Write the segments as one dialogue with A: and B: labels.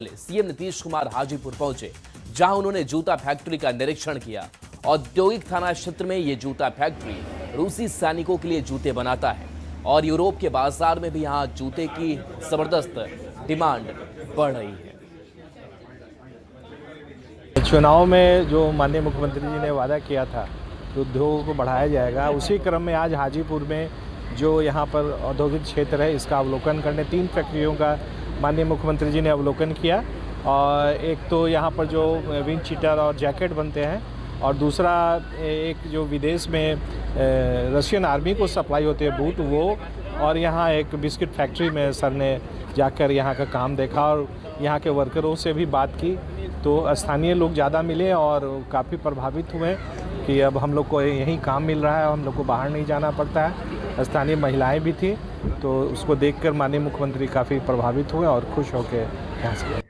A: CM Nitish Kumar Hajipur पहुंचे, जहां उन्होंने जूता फैक्ट्री का निरीक्षण किया। औद्योगिक थाना क्षेत्र में यह जूता फैक्ट्री रूसी सैनिकों के लिए जूते बनाता है और यूरोप के बाजार में भी यहां जूते की जबरदस्त डिमांड बढ़ रही है।
B: चुनाव में जो माननीय मुख्यमंत्री जी ने वादा किया था कि उद्योगों को बढ़ाया जाएगा, उसी क्रम में आज हाजीपुर में जो यहाँ पर औद्योगिक क्षेत्र है इसका अवलोकन करने 3 फैक्ट्रियों का माननीय मुख्यमंत्री जी ने अवलोकन किया। और एक तो यहाँ पर जो विंड चीटर और जैकेट बनते हैं, और दूसरा एक जो विदेश में रशियन आर्मी को सप्लाई होते हैं बूट, वो, और यहाँ एक बिस्किट फैक्ट्री में सर ने जाकर यहाँ का काम देखा और यहाँ के वर्करों से भी बात की। तो स्थानीय लोग ज़्यादा मिले और काफ़ी प्रभावित हुए कि अब हम लोग को यहीं काम मिल रहा है, हम लोग को बाहर नहीं जाना पड़ता है। स्थानीय महिलाएं भी थी, तो उसको देखकर माननीय मुख्यमंत्री काफ़ी प्रभावित हुए और खुश होकर यहाँ से।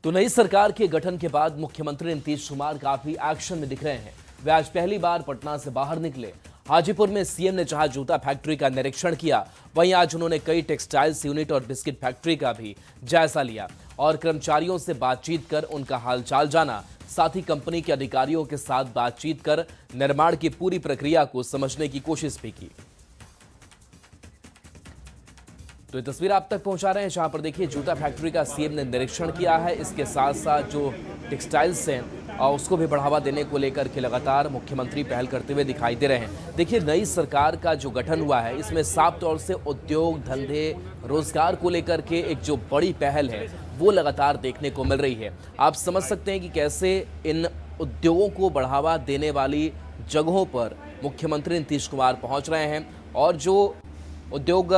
A: तो नई सरकार के गठन के बाद मुख्यमंत्री नीतीश कुमार काफी एक्शन में दिख रहे हैं। वे आज पहली बार पटना से बाहर निकले। हाजीपुर में सीएम ने जहां जूता फैक्ट्री का निरीक्षण किया, वहीं आज उन्होंने कई टेक्सटाइल्स यूनिट और बिस्किट फैक्ट्री का भी जायजा लिया और कर्मचारियों से बातचीत कर उनका हालचाल जाना। साथ ही कंपनी के अधिकारियों के साथ बातचीत कर निर्माण की पूरी प्रक्रिया को समझने की कोशिश भी की। तो ये तस्वीर आप तक पहुंचा रहे हैं, जहां पर देखिए जूता फैक्ट्री का सीएम ने निरीक्षण किया है। इसके साथ साथ जो टेक्सटाइल्स हैं और उसको भी बढ़ावा देने को लेकर के लगातार मुख्यमंत्री पहल करते हुए दिखाई दे रहे हैं। देखिए नई सरकार का जो गठन हुआ है, इसमें साफ तौर से उद्योग धंधे रोजगार को लेकर के एक जो बड़ी पहल है वो लगातार देखने को मिल रही है। आप समझ सकते हैं कि कैसे इन उद्योगों को बढ़ावा देने वाली जगहों पर मुख्यमंत्री नीतीश कुमार पहुंच रहे हैं और जो उद्योग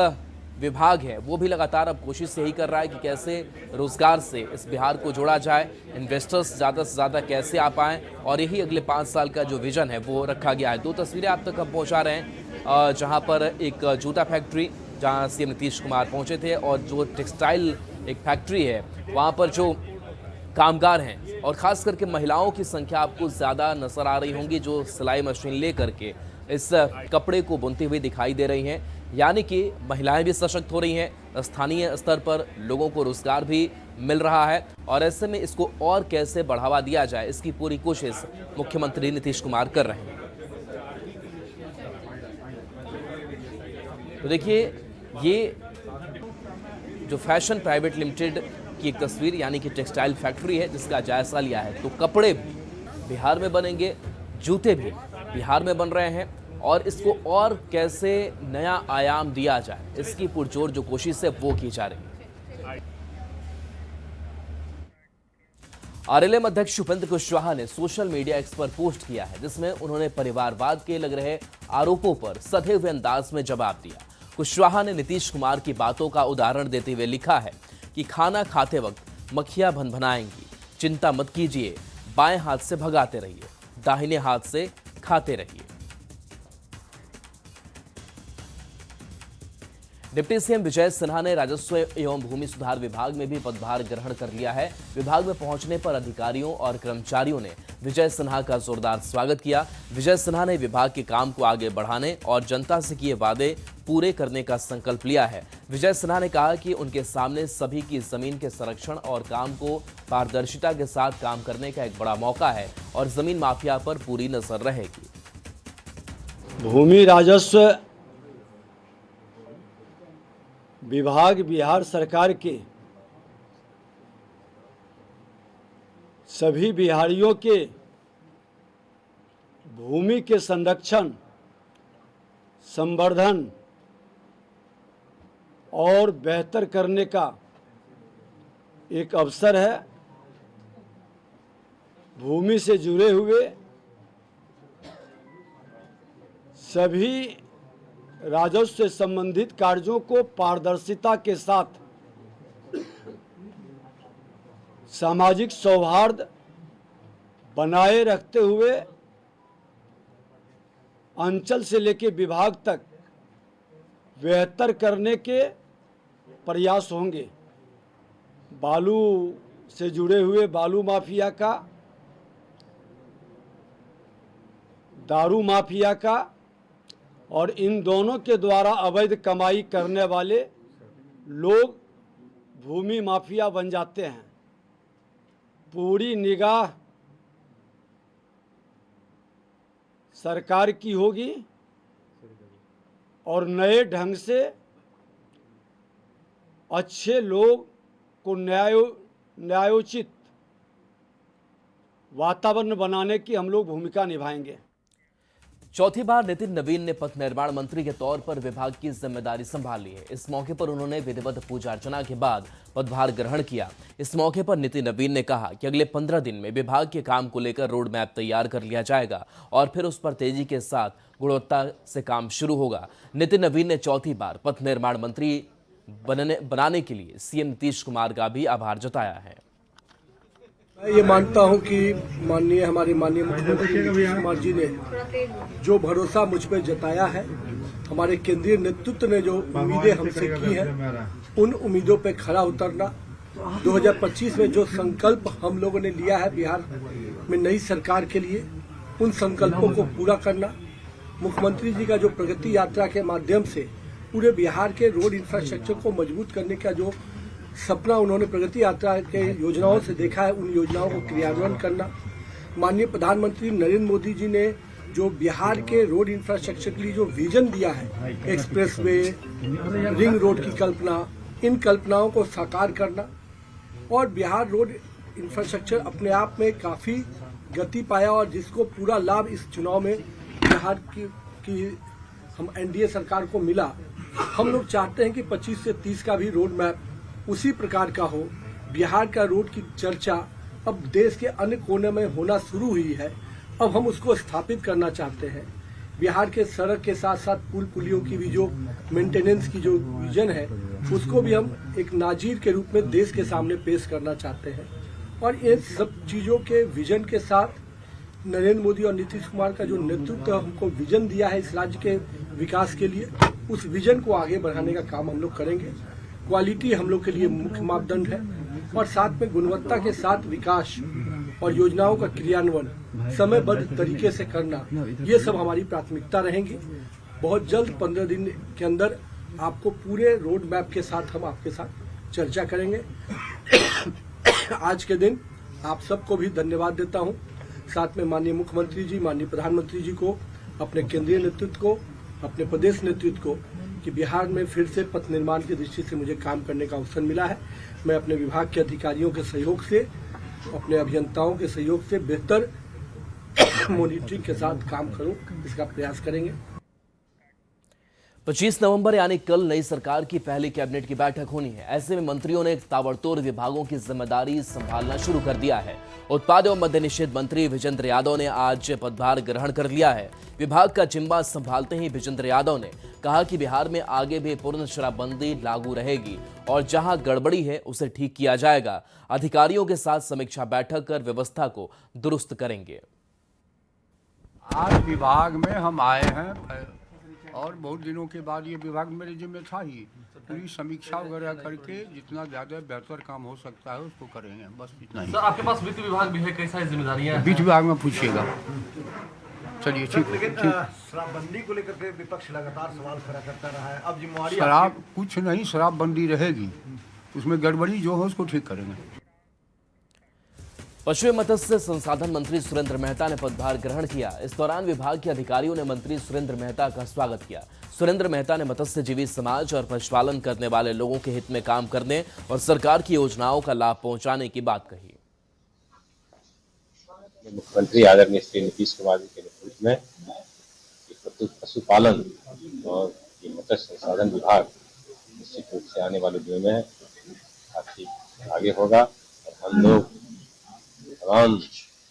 A: विभाग है वो भी लगातार अब कोशिश यही कर रहा है कि कैसे रोजगार से इस बिहार को जोड़ा जाए, इन्वेस्टर्स ज़्यादा से ज़्यादा कैसे आ पाएँ, और यही अगले 5 साल का जो विजन है वो रखा गया है। 2 तस्वीरें आप तक अब पहुँचा रहे हैं, जहाँ पर एक जूता फैक्ट्री जहाँ सीएम नीतीश कुमार पहुँचे थे, और जो टेक्सटाइल एक फैक्ट्री है वहाँ पर जो कामगार हैं और ख़ास करके महिलाओं की संख्या आपको ज़्यादा नज़र आ रही होंगी, जो सिलाई मशीन ले करके इस कपड़े को बुनती हुई दिखाई दे रही हैं। यानी कि महिलाएं भी सशक्त हो रही हैं, स्थानीय स्तर पर लोगों को रोजगार भी मिल रहा है, और ऐसे में इसको और कैसे बढ़ावा दिया जाए इसकी पूरी कोशिश मुख्यमंत्री नीतीश कुमार कर रहे हैं। तो देखिए ये जो फैशन प्राइवेट लिमिटेड की एक तस्वीर, यानी कि टेक्सटाइल फैक्ट्री है जिसका जायजा लिया है। तो कपड़े बिहार में बनेंगे, जूते भी बिहार में बन रहे हैं, और इसको और कैसे नया आयाम दिया जाए इसकी पुरजोर जो कोशिश है वो की जा रही है। आरएलएम अध्यक्ष उपेंद्र कुशवाहा ने सोशल मीडिया एक्स पर पोस्ट किया है, जिसमें उन्होंने परिवारवाद के लग रहे आरोपों पर सधे हुए अंदाज में जवाब दिया। कुशवाहा ने नीतीश कुमार की बातों का उदाहरण देते हुए लिखा है कि खाना खाते वक्त मक्खियां भनभनाएंगी, चिंता मत कीजिए, बाएं हाथ से भगाते रहिए, दाहिने हाथ से खाते रहिए। डिप्टी सीएम विजय सिन्हा ने राजस्व एवं भूमि सुधार विभाग में भी पदभार ग्रहण कर लिया है। विभाग में पहुंचने पर अधिकारियों और कर्मचारियों ने विजय सिन्हा का जोरदार स्वागत किया। विजय सिन्हा ने विभाग के काम को आगे बढ़ाने और जनता से किए वादे पूरे करने का संकल्प लिया है। विजय सिन्हा ने कहा कि उनके सामने सभी की जमीन के संरक्षण और काम को पारदर्शिता के साथ काम करने का एक बड़ा मौका है और जमीन माफिया पर पूरी नजर रहेगी।
C: भूमि राजस्व विभाग बिहार सरकार के सभी बिहारियों के भूमि के संरक्षण, संवर्धन और बेहतर करने का एक अवसर है। भूमि से जुड़े हुए सभी राजस्व से संबंधित कार्यों को पारदर्शिता के साथ, सामाजिक सौहार्द बनाए रखते हुए अंचल से लेकर विभाग तक बेहतर करने के प्रयास होंगे। बालू से जुड़े हुए बालू माफिया का, दारू माफिया का और इन दोनों के द्वारा अवैध कमाई करने वाले लोग भूमि माफिया बन जाते हैं। पूरी निगाह सरकार की होगी और नए ढंग से अच्छे लोग को न्यायोचित वातावरण बनाने की हम लोग भूमिका निभाएंगे।
A: चौथी बार नितिन नवीन ने पथ निर्माण मंत्री के तौर पर विभाग की जिम्मेदारी संभाल ली है। इस मौके पर उन्होंने विधिवत पूजा अर्चना के बाद पदभार ग्रहण किया। इस मौके पर नितिन नवीन ने कहा कि अगले 15 दिन में विभाग के काम को लेकर रोड मैप तैयार कर लिया जाएगा और फिर उस पर तेजी के साथ गुणवत्ता से काम शुरू होगा। नितिन नवीन ने चौथी बार पथ निर्माण मंत्री बनाने के लिए सीएम नीतीश कुमार का भी आभार जताया है।
D: मैं ये मानता हूं कि हमारे माननीय मुख्यमंत्री नीतीश कुमार जी ने जो भरोसा मुझ पर जताया है, हमारे केंद्रीय नेतृत्व ने जो उम्मीदें हमसे की हैं, उन उम्मीदों पर खरा उतरना, 2025 में जो संकल्प हम लोगों ने लिया है बिहार में नई सरकार के लिए, उन संकल्पों को पूरा करना, मुख्यमंत्री जी का जो प्रगति यात्रा के माध्यम से पूरे बिहार के रोड इंफ्रास्ट्रक्चर को मजबूत करने का जो सपना उन्होंने प्रगति यात्रा के योजनाओं से देखा है, उन योजनाओं को क्रियान्वयन करना। माननीय प्रधानमंत्री नरेंद्र मोदी जी ने जो बिहार के रोड इंफ्रास्ट्रक्चर के लिए जो विजन दिया है, एक्सप्रेसवे, रिंग रोड की कल्पना, इन कल्पनाओं को साकार करना और बिहार रोड इंफ्रास्ट्रक्चर अपने आप में काफ़ी गति पाया और जिसको पूरा लाभ इस चुनाव में बिहार की हम एनडीए सरकार को मिला। हम लोग चाहते हैं कि 25 से 30 का भी रोड मैप उसी प्रकार का हो। बिहार का रोड की चर्चा अब देश के अन्य कोने में होना शुरू हुई है, अब हम उसको स्थापित करना चाहते हैं। बिहार के सड़क के साथ साथ पुल पुलियों की भी जो मेंटेनेंस की जो विजन है, उसको भी हम एक नाजीर के रूप में देश के सामने पेश करना चाहते हैं। और इन सब चीज़ों के विजन के साथ नरेंद्र मोदी और नीतीश कुमार का जो नेतृत्व हमको विजन दिया है इस राज्य के विकास के लिए, उस विजन को आगे बढ़ाने का काम हम लोग करेंगे। क्वालिटी हम लोग के लिए मुख्य मापदंड है और साथ में गुणवत्ता के साथ विकास और योजनाओं का क्रियान्वयन समयबद्ध तरीके से करना, ये सब हमारी प्राथमिकता रहेंगी। बहुत जल्द 15 दिन के अंदर आपको पूरे रोड मैप के साथ हम आपके साथ चर्चा करेंगे। आज के दिन आप सबको भी धन्यवाद देता हूँ, साथ में माननीय मुख्यमंत्री जी, माननीय प्रधानमंत्री जी को, अपने केंद्रीय नेतृत्व को, अपने प्रदेश नेतृत्व को, कि बिहार में फिर से पथ निर्माण की दृष्टि से मुझे काम करने का अवसर मिला है। मैं अपने विभाग के अधिकारियों के सहयोग से, अपने अभियंताओं के सहयोग से बेहतर मॉनिटरिंग के साथ काम करूं, इसका प्रयास करेंगे।
A: 25 नवंबर यानी कल नई सरकार की पहली कैबिनेट की बैठक होनी है। ऐसे में मंत्रियों ने ताबड़तोड़ विभागों की जिम्मेदारी संभालना शुरू कर दिया है। उत्पाद एवं मद्य निषेध मंत्री विजेंद्र यादव ने आज पदभार ग्रहण कर लिया है। विभाग का जिम्मा संभालते ही विजेंद्र यादव ने कहा कि बिहार में आगे भी पूर्ण शराबबंदी लागू रहेगी और जहां गड़बड़ी है उसे ठीक किया जाएगा। अधिकारियों के साथ समीक्षा बैठक कर व्यवस्था को दुरुस्त करेंगे।
E: आज विभाग में हम आए हैं और बहुत दिनों के बाद ये विभाग मेरे जिम्मे था ही, पूरी समीक्षा वगैरह करके जितना ज़्यादा बेहतर काम हो सकता है उसको करेंगे, बस इतना ही।
F: सर, आपके पास वित्त विभाग भी है, कैसा है जिम्मेदारियां हैं?
E: वित्त विभाग में पूछिएगा। चलिए ठीक है।
G: शराबबंदी को लेकर के विपक्ष लगातार सवाल खड़ा करता रहा है, अब जिम्मेवारी
E: शराब कुछ नहीं, शराबबंदी रहेगी, उसमें गड़बड़ी जो हो उसको ठीक करेंगे।
A: पशु मत्स्य संसाधन मंत्री सुरेंद्र मेहता ने पदभार ग्रहण किया। इस दौरान विभाग के अधिकारियों ने मंत्री सुरेंद्र मेहता का स्वागत किया। सुरेंद्र मेहता ने मत्स्यजीवी समाज और पशुपालन करने वाले लोगों के हित में काम करने और सरकार की योजनाओं का लाभ पहुंचाने की बात कही।
H: मुख्यमंत्री आदरणीय श्री नीतीश कुमार जी के नेतृत्व में पशुपालन और मत्स्य संसाधन विभाग निश्चित रूप से आने वाले दिनों में काफी आगे होगा और हम लोग तमाम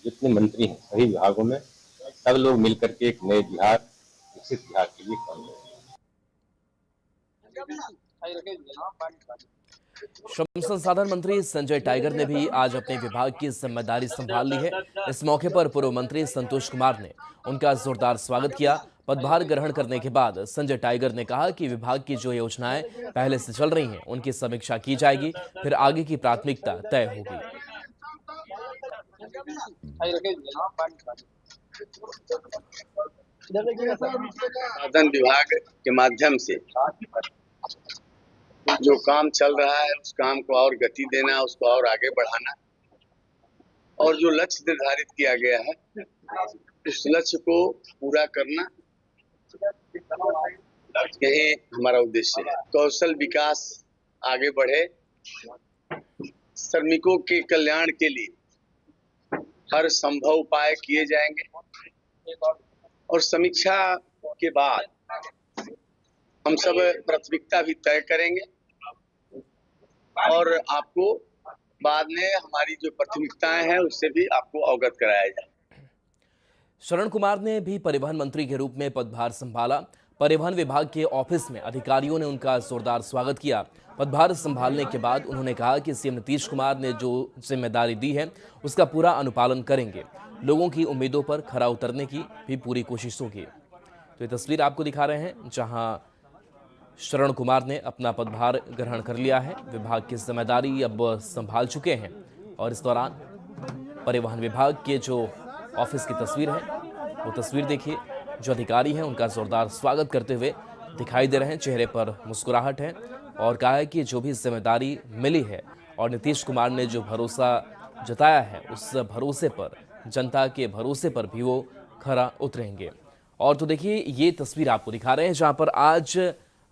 H: जितने मंत्री हैं सभी विभागों में सब लोग मिलकर के एक नए बिहार, विकसित बिहार के लिए काम करेंगे।
A: श्रम संसाधन मंत्री संजय टाइगर ने भी आज अपने विभाग की जिम्मेदारी संभाल ली है। इस मौके पर पूर्व मंत्री संतोष कुमार ने उनका जोरदार स्वागत किया। पदभार ग्रहण करने के बाद संजय टाइगर ने कहा कि विभाग की जो योजनाएं पहले से चल रही हैं उनकी समीक्षा की जाएगी, फिर आगे की प्राथमिकता तय होगी।
I: संसाधन विभाग के माध्यम से जो काम चल रहा है उस काम को और गति देना, उसको और आगे बढ़ाना, और जो लक्ष्य निर्धारित किया गया है उस लक्ष्य को पूरा करना, यही हमारा उद्देश्य है। कौशल विकास आगे बढ़े, श्रमिकों के कल्याण के लिए हर संभव उपाय किए जाएंगे, और समीक्षा के बाद हम सब प्राथमिकता भी तय करेंगे और आपको बाद में हमारी जो प्राथमिकताएं हैं उससे भी आपको अवगत कराया जाए।
A: शरण कुमार ने भी परिवहन मंत्री के रूप में पदभार संभाला। परिवहन विभाग के ऑफिस में अधिकारियों ने उनका जोरदार स्वागत किया। पदभार संभालने के बाद उन्होंने कहा कि सीएम नीतीश कुमार ने जो जिम्मेदारी दी है उसका पूरा अनुपालन करेंगे। लोगों की उम्मीदों पर खरा उतरने की भी पूरी कोशिश होगी। तो ये तस्वीर आपको दिखा रहे हैं जहां शरण कुमार ने अपना पदभार ग्रहण कर लिया है, विभाग की जिम्मेदारी अब संभाल चुके हैं। और इस दौरान परिवहन विभाग के जो ऑफिस की तस्वीर है वो तस्वीर देखिए, जो अधिकारी हैं उनका जोरदार स्वागत करते हुए दिखाई दे रहे हैं, चेहरे पर मुस्कुराहट है और कहा है कि जो भी जिम्मेदारी मिली है और नीतीश कुमार ने जो भरोसा जताया है उस भरोसे पर, जनता के भरोसे पर भी वो खरा उतरेंगे। और तो देखिए ये तस्वीर आपको दिखा रहे हैं जहां पर आज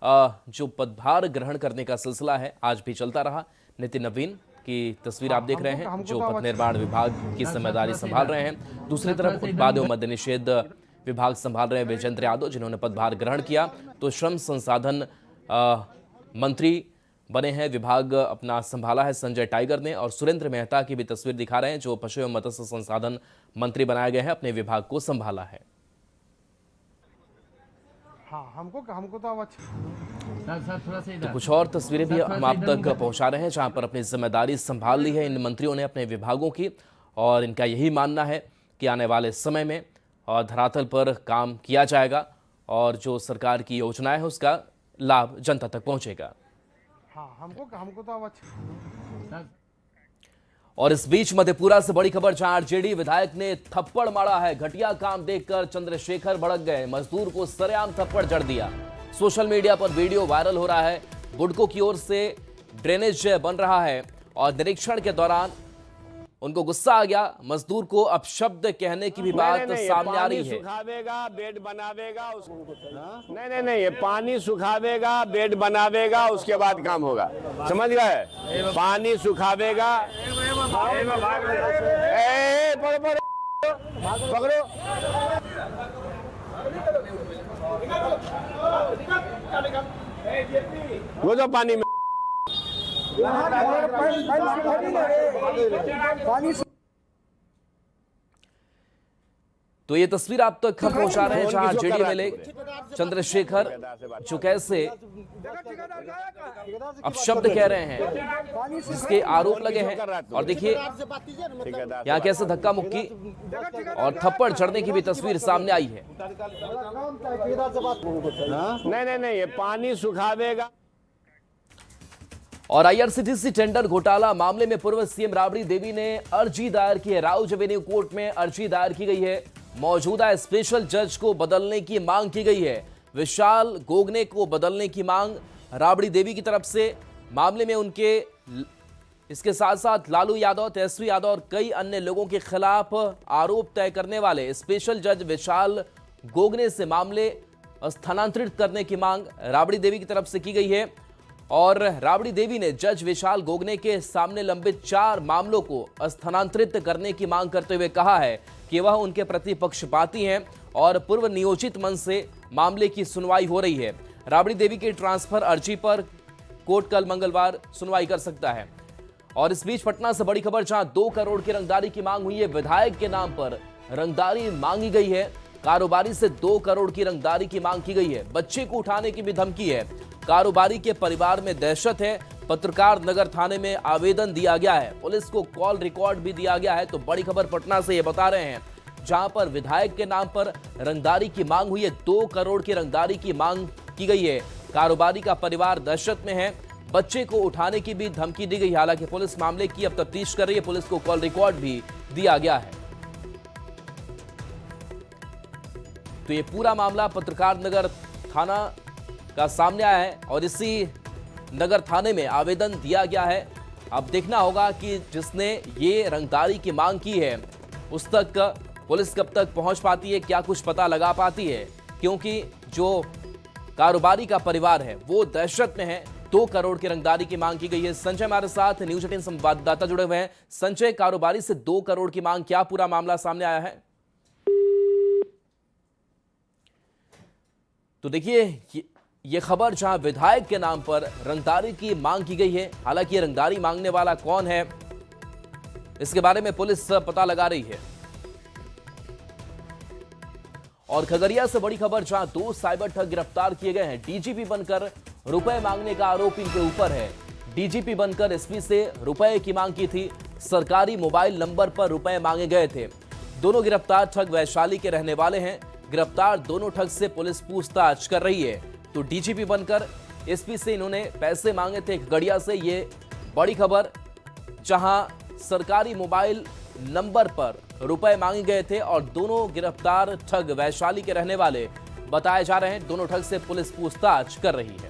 A: जो पदभार ग्रहण करने का सिलसिला है आज भी चलता रहा। नितिन नवीन की तस्वीर आप देख रहे हैं जो पथ निर्माण विभाग की जिम्मेदारी संभाल रहे हैं। दूसरी तरफ उत्पाद एवं मद्य निषेध विभाग संभाल रहे हैं विजेंद्र यादव, जिन्होंने पदभार ग्रहण किया। तो श्रम संसाधन मंत्री बने हैं, विभाग अपना संभाला है संजय टाइगर ने। और सुरेंद्र मेहता की भी तस्वीर दिखा रहे हैं जो पशु एवं मत्स्य संसाधन मंत्री बनाए गए हैं, अपने विभाग को संभाला है।
B: हाँ, हमको तो अच्छा।
A: तो कुछ और तस्वीरें भी हम आप तक पहुंचा रहे हैं जहां पर अपनी जिम्मेदारी संभाल ली है इन मंत्रियों ने अपने विभागों की, और इनका यही मानना है कि आने वाले समय में धरातल पर काम किया जाएगा और जो सरकार की योजनाएं है उसका लाभ जनता तक पहुंचेगा।
B: हाँ, हमको तो अच्छा।
A: और इस बीच मधेपुरा से बड़ी खबर जहां आरजेडी विधायक ने थप्पड़ मारा है। घटिया काम देखकर चंद्रशेखर भड़क गए, मजदूर को सरेआम थप्पड़ जड़ दिया। सोशल मीडिया पर वीडियो वायरल हो रहा है। बुडको की ओर से ड्रेनेज बन रहा है और निरीक्षण के दौरान उनको गुस्सा आ गया। मजदूर को अपशब्द कहने की भी बात सामने आ रही है।
J: सुखावेगा, बेड बनावेगा, नहीं, ये पानी सुखावेगा, बेड बनावेगा, उसके बाद काम होगा। समझ गए? पानी सुखावेगा, पकड़ो, वो जो पानी में
A: तो ये तस्वीर आप तक पहुंचा रहे हैं जहां जेडी एमएलए चंद्रशेखर जो कैसे अब शब्द कह रहे हैं जिसके आरोप लगे हैं। और देखिए यहां कैसे धक्का मुक्की और थप्पड़ चढ़ने की भी तस्वीर सामने आई है।
J: नहीं, ये पानी सुखावेगा।
A: और आईआरसीटीसी टेंडर घोटाला मामले में पूर्व सीएम राबड़ी देवी ने अर्जी दायर की है। राउज एवेन्यू कोर्ट में अर्जी दायर की गई है। मौजूदा स्पेशल जज को बदलने की मांग की गई है। विशाल गोगने को बदलने की मांग राबड़ी देवी की तरफ से। मामले में उनके इसके साथ साथ लालू यादव, तेजस्वी यादव और कई अन्य लोगों के खिलाफ आरोप तय करने वाले स्पेशल जज विशाल गोगने से मामले स्थानांतरित करने की मांग राबड़ी देवी की तरफ से की गई है। और राबड़ी देवी ने जज विशाल गोगने के सामने लंबित 4 मामलों को स्थानांतरित करने की मांग करते हुए कहा है कि वह उनके प्रति पक्षपाती हैं और पूर्व नियोजित मंच से मामले की सुनवाई हो रही है। राबड़ी देवी के ट्रांसफर अर्जी पर कोर्ट कल मंगलवार सुनवाई कर सकता है। और इस बीच पटना से बड़ी खबर जहां 2 करोड़ की रंगदारी की मांग हुई है। विधायक के नाम पर रंगदारी मांगी गई है। कारोबारी से 2 करोड़ की रंगदारी की मांग की गई है। बच्चे को उठाने की भी धमकी है। कारोबारी के परिवार में दहशत है। पत्रकार नगर थाने में आवेदन दिया गया है। पुलिस को कॉल रिकॉर्ड भी दिया गया है। तो बड़ी खबर पटना से ये बता रहे हैं जहां पर विधायक के नाम पर रंगदारी की मांग हुई है। 2 करोड़ की रंगदारी की मांग की गई है। कारोबारी का परिवार दहशत में है। बच्चे को उठाने की भी धमकी दी गई। हालांकि पुलिस मामले की अब तफ्तीश कर रही है। पुलिस को कॉल रिकॉर्ड भी दिया गया है। तो ये पूरा मामला पत्रकार नगर थाना का सामने आया है और इसी नगर थाने में आवेदन दिया गया है। अब देखना होगा कि जिसने ये रंगदारी की मांग की है उस तक पुलिस कब तक पहुंच पाती है, क्या कुछ पता लगा पाती है, क्योंकि जो कारोबारी का परिवार है वो दहशत में है। 2 करोड़ की रंगदारी की मांग की गई है। संजय हमारे साथ न्यूज 18 संवाददाता जुड़े हुए हैं। संजय, कारोबारी से 2 करोड़ की मांग, क्या पूरा मामला सामने आया है? तो देखिए, ये खबर जहां विधायक के नाम पर रंगदारी की मांग की गई है, हालांकि ये रंगदारी मांगने वाला कौन है इसके बारे में पुलिस पता लगा रही है। और खगड़िया से बड़ी खबर, जहां 2 साइबर ठग गिरफ्तार किए गए हैं। डीजीपी बनकर रुपए मांगने का आरोप इनके ऊपर है। डीजीपी बनकर एसपी से रुपए की मांग की थी। सरकारी मोबाइल नंबर पर रुपए मांगे गए थे। दोनों गिरफ्तार ठग वैशाली के रहने वाले हैं। गिरफ्तार दोनों ठग से पुलिस पूछताछ कर रही है। तो डीजीपी बनकर एसपी से इन्होंने पैसे मांगे थे खगड़िया से, ये बड़ी खबर, जहां सरकारी मोबाइल नंबर पर रुपए मांगे गए थे और दोनों गिरफ्तार ठग वैशाली के रहने वाले बताए जा रहे हैं। दोनों ठग से पुलिस पूछताछ कर रही है।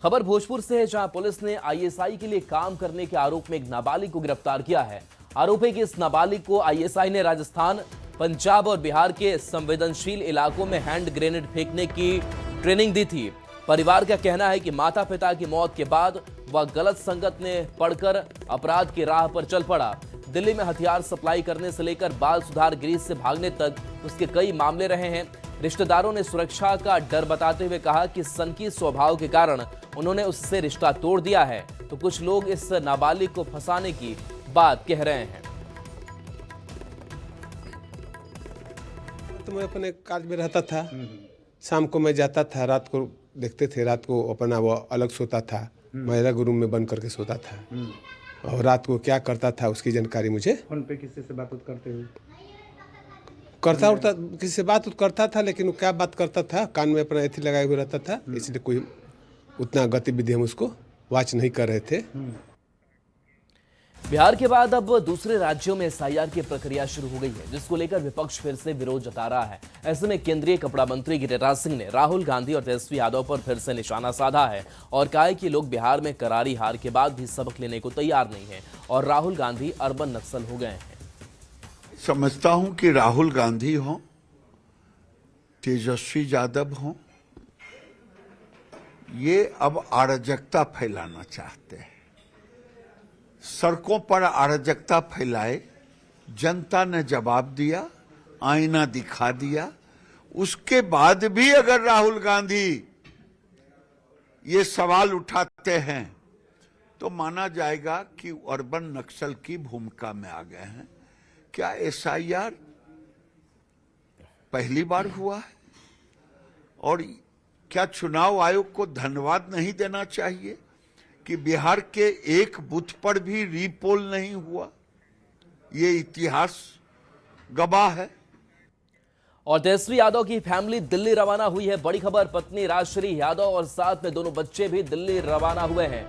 A: खबर भोजपुर से है, जहां पुलिस ने आईएसआई के लिए काम करने के आरोप में एक नाबालिग को गिरफ्तार किया है। आरोप है कि इस नाबालिग को आईएसआई ने राजस्थान, पंजाब और बिहार के संवेदनशील इलाकों में हैंड ग्रेनेड फेंकने की ट्रेनिंग दी थी। परिवार का कहना है कि माता पिता की मौत के बाद वह गलत संगत में पड़कर अपराध की राह पर चल पड़ा। दिल्ली में हथियार सप्लाई करने से लेकर बाल सुधार गृह से भागने तक उसके कई मामले रहे हैं। रिश्तेदारों ने सुरक्षा का डर बताते हुए कहा कि सनकी स्वभाव के कारण उन्होंने उससे रिश्ता तोड़ दिया है। तो कुछ लोग इस नाबालिग को फंसाने की बात कह रहे हैं।
K: तो मैं अपने काज में रहता था, शाम को मैं जाता था, रात को देखते थे, रात को अपना वो अलग सोता था, मैं अलग रूम में बंद करके सोता था और रात को क्या करता था उसकी जानकारी मुझे
B: फोन पे किसी से बात करते हुए
K: करता उठता, किसी से बात करता था, लेकिन वो क्या बात करता था, कान में अपना एथी लगाए हुए रहता था, इसलिए कोई उतना गतिविधि हम उसको वॉच नहीं कर रहे थे।
A: बिहार के बाद अब दूसरे राज्यों में एसआईआर की प्रक्रिया शुरू हो गई है, जिसको लेकर विपक्ष फिर से विरोध जता रहा है। ऐसे में केंद्रीय कपड़ा मंत्री गिरिराज सिंह ने राहुल गांधी और तेजस्वी यादव पर फिर से निशाना साधा है और कहा है कि लोग बिहार में करारी हार के बाद भी सबक लेने को तैयार नहीं है और राहुल गांधी अर्बन नक्सल हो गए हैं।
L: समझता हूं कि राहुल गांधी हो, तेजस्वी यादव हो, ये अब अराजकता फैलाना चाहते हैं। सड़कों पर अराजकता फैलाए, जनता ने जवाब दिया, आईना दिखा दिया। उसके बाद भी अगर राहुल गांधी ये सवाल उठाते हैं तो माना जाएगा कि अर्बन नक्सल की भूमिका में आ गए हैं। क्या एसआईआर पहली बार हुआ है? और क्या चुनाव आयोग को धन्यवाद नहीं देना चाहिए कि बिहार के एक बूथ पर भी रीपोल नहीं हुआ? ये इतिहास गवाह है।
A: और तेजस्वी यादव की फैमिली दिल्ली रवाना हुई है। बड़ी खबर, पत्नी राजश्री यादव और साथ में दोनों बच्चे भी दिल्ली रवाना हुए हैं।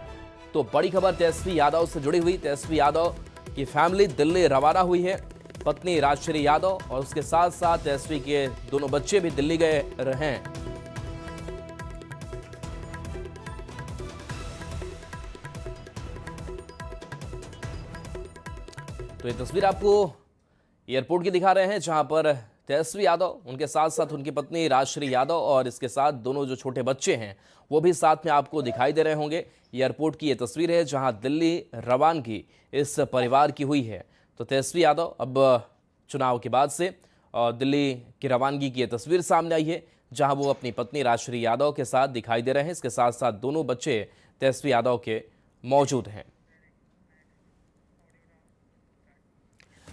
A: तो बड़ी खबर तेजस्वी यादव से जुड़ी हुई, तेजस्वी यादव की फैमिली दिल्ली रवाना हुई है। पत्नी राजश्री यादव और उसके साथ साथ तेजस्वी के दोनों बच्चे भी दिल्ली गए रहे। तो ये तस्वीर आपको एयरपोर्ट की दिखा रहे हैं, जहां पर तेजस्वी यादव, उनके साथ साथ उनकी पत्नी राजश्री यादव और इसके साथ दोनों जो छोटे बच्चे हैं वो भी साथ में आपको दिखाई दे रहे होंगे। एयरपोर्ट की ये तस्वीर है जहां दिल्ली रवानगी इस परिवार की हुई है। तो तेजस्वी यादव अब चुनाव के बाद से दिल्ली की रवानगी की ये तस्वीर सामने आई है, जहां वो अपनी पत्नी राजश्री यादव के साथ दिखाई दे रहे हैं। इसके साथ साथ दोनों बच्चे तेजस्वी यादव के मौजूद हैं।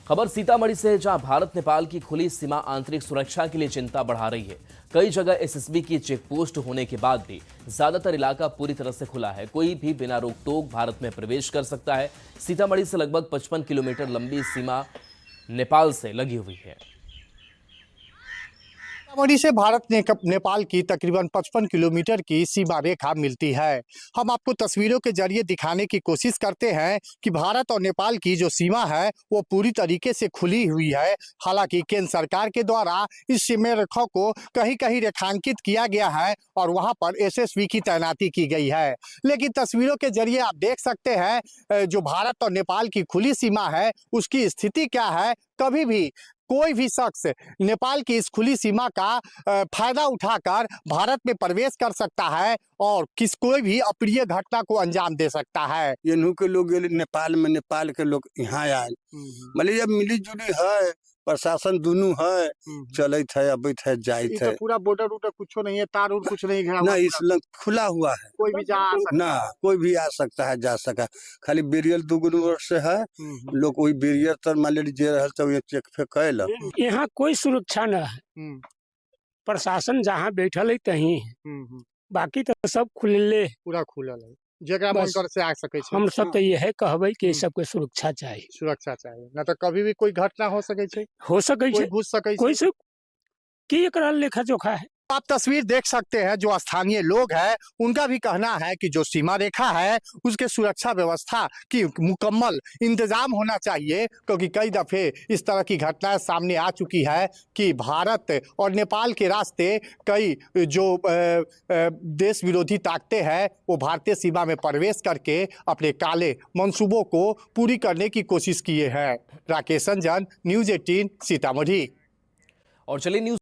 A: खबर सीतामढ़ी से, जहां भारत नेपाल की खुली सीमा आंतरिक सुरक्षा के लिए चिंता बढ़ा रही है। कई जगह एसएसबी की चेकपोस्ट होने के बाद भी ज्यादातर इलाका पूरी तरह से खुला है। कोई भी बिना रोक टोक भारत में प्रवेश कर सकता है। सीतामढ़ी से लगभग 55 किलोमीटर लंबी सीमा नेपाल से लगी हुई है।
M: सीतामढ़ी से भारत नेपाल की तकरीबन 55 किलोमीटर की सीमा रेखा मिलती है। हम आपको तस्वीरों के जरिए दिखाने की कोशिश करते हैं कि भारत और नेपाल की जो सीमा है वो पूरी तरीके से खुली हुई है। हालांकि केंद्र सरकार के द्वारा इस सीमा रेखा को कहीं कहीं रेखांकित किया गया है और वहां पर एसएसबी की तैनाती की गई है। लेकिन तस्वीरों के जरिए आप देख सकते हैं जो भारत और नेपाल की खुली सीमा है उसकी स्थिति क्या है। कभी भी कोई भी शख्स नेपाल की इस खुली सीमा का फायदा उठाकर भारत में प्रवेश कर सकता है और कोई भी अप्रिय घटना को अंजाम दे सकता है।
N: इन्हू के लोग नेपाल में, नेपाल के लोग यहाँ आए, मतलब जब मिली जुली है, प्रशासन दोनों है, चलत है, अबैत है, जाइत है।
M: पूरा बॉर्डर उटर कुछ नहीं है, तार उर कुछ नहीं है,
N: ना इसलिए खुला हुआ है,
M: कोई भी जा सकता
N: ना कोई भी आ सकता है, जा सका। खाली बेरियल 2 वर्ष से है, लोग वही बेरियल तर मान लीजिए रहल तो ये चेक फेक कैल।
O: यहाँ कोई सुरक्षा न है, प्रशासन जहाँ बैठल है तहीं है, बाकी तो सब खुले,
M: पूरा खुलल है, जगह मन कर से आ सके छे।
O: हम सब तो यह कहबै कि सबके सुरक्षा चाहिए,
M: सुरक्षा चाहिए, ना तो कभी भी कोई घटना हो सके छे,
O: हो सके
M: कोई घुस सके,
O: कोई से की एकरा लेखा जोखा है।
M: आप तस्वीर देख सकते हैं जो स्थानीय लोग हैं उनका भी कहना है कि जो सीमा रेखा है उसके सुरक्षा व्यवस्था की मुकम्मल इंतजाम होना चाहिए, क्योंकि कई दफे इस तरह की घटनाएं सामने आ चुकी है कि भारत और नेपाल के रास्ते कई जो देश विरोधी ताकतें हैं वो भारतीय सीमा में प्रवेश करके अपने काले मंसूबों को पूरी करने की कोशिश किए हैं। राकेश रंजन, न्यूज़ 18 सीतामढ़ी।
A: और चलिए न्यूज़